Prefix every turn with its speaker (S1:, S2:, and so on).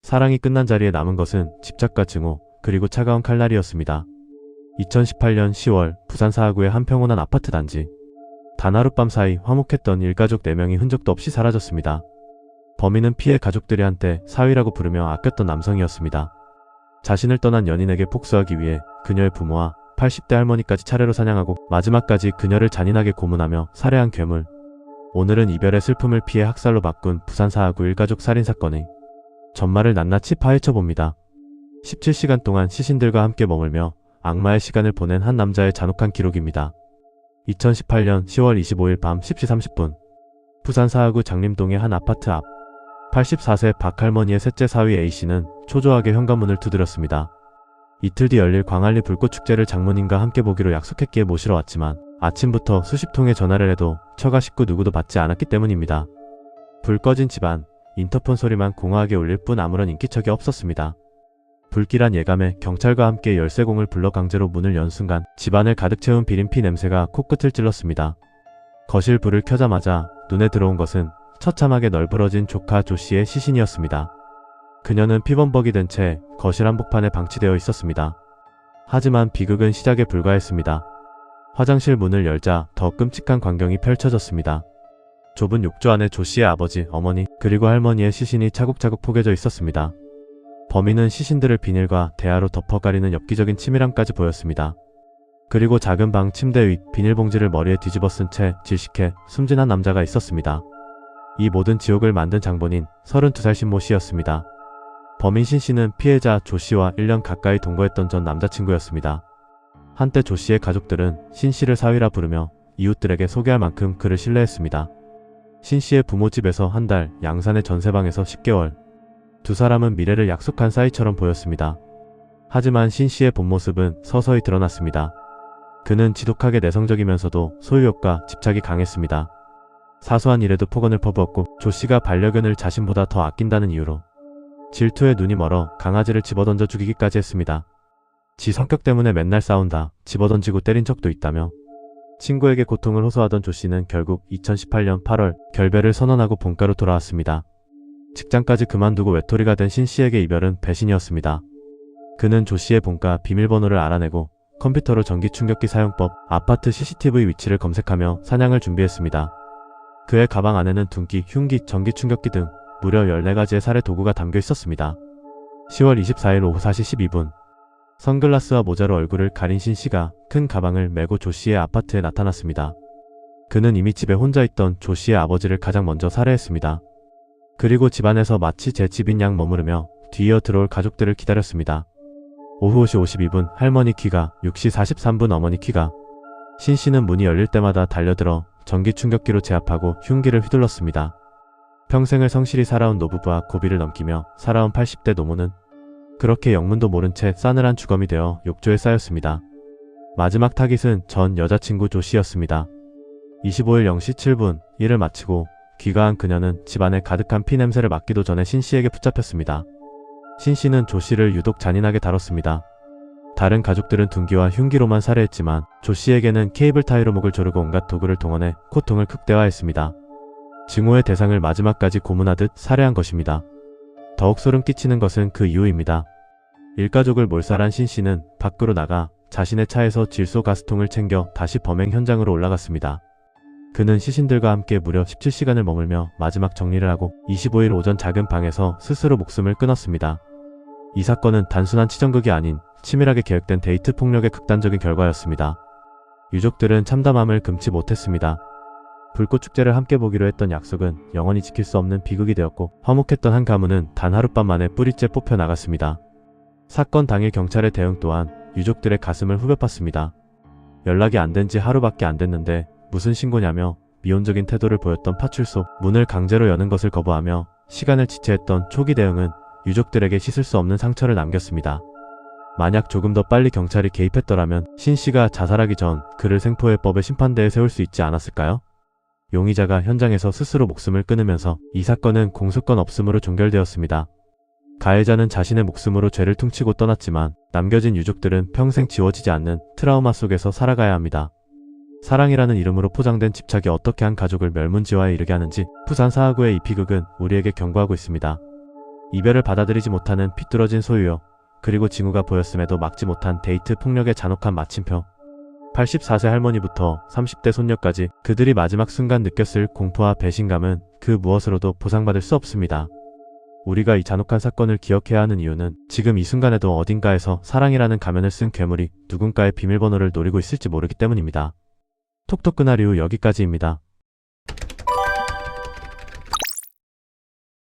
S1: 사랑이 끝난 자리에 남은 것은 집착과 증오, 그리고 차가운 칼날이었습니다. 2018년 10월 부산 사하구의 한 평온한 아파트 단지. 단 하룻밤 사이 화목했던 일가족 4명이 흔적도 없이 사라졌습니다. 범인은 피해 가족들이 한때 사위라고 부르며 아꼈던 남성이었습니다. 자신을 떠난 연인에게 복수하기 위해 그녀의 부모와 80대 할머니까지 차례로 사냥하고 마지막까지 그녀를 잔인하게 고문하며 살해한 괴물. 오늘은 이별의 슬픔을 피해 학살로 바꾼 부산 사하구 일가족 살인사건의 전말을 낱낱이 파헤쳐봅니다. 17시간 동안 시신들과 함께 머물며 악마의 시간을 보낸 한 남자의 잔혹한 기록입니다. 2018년 10월 25일 밤 10시 30분 부산 사하구 장림동의 한 아파트 앞 84세 박할머니의 셋째 사위 A씨는 초조하게 현관문을 두드렸습니다. 이틀 뒤 열릴 광안리 불꽃축제를 장모님과 함께 보기로 약속했기에 모시러 왔지만 아침부터 수십 통의 전화를 해도 처가 식구 누구도 받지 않았기 때문입니다. 불 꺼진 집안, 인터폰 소리만 공허하게 울릴 뿐 아무런 인기척이 없었습니다. 불길한 예감에 경찰과 함께 열쇠공을 불러 강제로 문을 연 순간 집안을 가득 채운 비린피 냄새가 코끝을 찔렀습니다. 거실 불을 켜자마자 눈에 들어온 것은 처참하게 널브러진 조카 조씨의 시신이었습니다. 그녀는 피범벅이 된 채 거실 한복판에 방치되어 있었습니다. 하지만 비극은 시작에 불과했습니다. 화장실 문을 열자 더 끔찍한 광경이 펼쳐졌습니다. 좁은 욕조 안에 조씨의 아버지, 어머니, 그리고 할머니의 시신이 차곡차곡 포개져 있었습니다. 범인은 시신들을 비닐과 대야로 덮어가리는 엽기적인 치밀함까지 보였습니다. 그리고 작은 방 침대 윗 비닐봉지를 머리에 뒤집어 쓴 채 질식해 숨진 한 남자가 있었습니다. 이 모든 지옥을 만든 장본인 32살 신모 씨였습니다. 범인 신 씨는 피해자 조 씨와 1년 가까이 동거했던 전 남자친구였습니다. 한때 조 씨의 가족들은 신 씨를 사위라 부르며 이웃들에게 소개할 만큼 그를 신뢰했습니다. 신 씨의 부모 집에서 한 달, 양산의 전세방에서 10개월. 두 사람은 미래를 약속한 사이처럼 보였습니다. 하지만 신 씨의 본 모습은 서서히 드러났습니다. 그는 지독하게 내성적이면서도 소유욕과 집착이 강했습니다. 사소한 일에도 폭언을 퍼부었고 조 씨가 반려견을 자신보다 더 아낀다는 이유로 질투에 눈이 멀어 강아지를 집어던져 죽이기까지 했습니다. 지 성격 때문에 맨날 싸운다, 집어던지고 때린 적도 있다며 친구에게 고통을 호소하던 조 씨는 결국 2018년 8월 결별을 선언하고 본가로 돌아왔습니다. 직장까지 그만두고 외톨이가 된 신 씨에게 이별은 배신이었습니다. 그는 조 씨의 본가 비밀번호를 알아내고 컴퓨터로 전기충격기 사용법, 아파트 CCTV 위치를 검색하며 사냥을 준비했습니다. 그의 가방 안에는 둔기, 흉기, 전기충격기 등 무려 14가지의 살해 도구가 담겨 있었습니다. 10월 24일 오후 4시 12분 선글라스와 모자로 얼굴을 가린 신 씨가 큰 가방을 메고 조 씨의 아파트에 나타났습니다. 그는 이미 집에 혼자 있던 조 씨의 아버지를 가장 먼저 살해했습니다. 그리고 집안에서 마치 제 집인 양 머무르며 뒤이어 들어올 가족들을 기다렸습니다. 오후 5시 52분 할머니 퀴가, 6시 43분 어머니 퀴가. 신 씨는 문이 열릴 때마다 달려들어 전기 충격기로 제압하고 흉기를 휘둘렀습니다. 평생을 성실히 살아온 노부부와 고비를 넘기며 살아온 80대 노모는 그렇게 영문도 모른 채 싸늘한 주검이 되어 욕조에 쌓였습니다. 마지막 타깃은 전 여자친구 조 씨였습니다. 25일 0시 7분 일을 마치고 귀가한 그녀는 집안에 가득한 피 냄새를 맡기도 전에 신 씨에게 붙잡혔습니다. 신 씨는 조 씨를 유독 잔인하게 다뤘습니다. 다른 가족들은 둔기와 흉기로만 살해했지만 조 씨에게는 케이블 타이로 목을 조르고 온갖 도구를 동원해 고통을 극대화했습니다. 증오의 대상을 마지막까지 고문하듯 살해한 것입니다. 더욱 소름 끼치는 것은 그 이유입니다. 일가족을 몰살한 신 씨는 밖으로 나가 자신의 차에서 질소 가스통을 챙겨 다시 범행 현장으로 올라갔습니다. 그는 시신들과 함께 무려 17시간을 머물며 마지막 정리를 하고 25일 오전 작은 방에서 스스로 목숨을 끊었습니다. 이 사건은 단순한 치정극이 아닌 치밀하게 계획된 데이트 폭력의 극단적인 결과였습니다. 유족들은 참담함을 금치 못했습니다. 불꽃축제를 함께 보기로 했던 약속은 영원히 지킬 수 없는 비극이 되었고 화목했던 한 가문은 단 하룻밤 만에 뿌리째 뽑혀 나갔습니다. 사건 당일 경찰의 대응 또한 유족들의 가슴을 후벼팠습니다. 연락이 안 된 지 하루밖에 안 됐는데 무슨 신고냐며 미온적인 태도를 보였던 파출소 문을 강제로 여는 것을 거부하며 시간을 지체했던 초기 대응은 유족들에게 씻을 수 없는 상처를 남겼습니다. 만약 조금 더 빨리 경찰이 개입했더라면 신 씨가 자살하기 전 그를 생포해법의 심판대에 세울 수 있지 않았을까요? 용의자가 현장에서 스스로 목숨을 끊으면서 이 사건은 공소권 없음으로 종결되었습니다. 가해자는 자신의 목숨으로 죄를 퉁치고 떠났지만 남겨진 유족들은 평생 지워지지 않는 트라우마 속에서 살아가야 합니다. 사랑이라는 이름으로 포장된 집착이 어떻게 한 가족을 멸문지화에 이르게 하는지 부산 사하구의 이 비극은 우리에게 경고하고 있습니다. 이별을 받아들이지 못하는 비뚤어진 소유욕, 그리고 징후가 보였음에도 막지 못한 데이트 폭력의 잔혹한 마침표. 84세 할머니부터 30대 손녀까지 그들이 마지막 순간 느꼈을 공포와 배신감은 그 무엇으로도 보상받을 수 없습니다. 우리가 이 잔혹한 사건을 기억해야 하는 이유는 지금 이 순간에도 어딘가에서 사랑이라는 가면을 쓴 괴물이 누군가의 비밀번호를 노리고 있을지 모르기 때문입니다. 톡톡 그날 이후 여기까지입니다.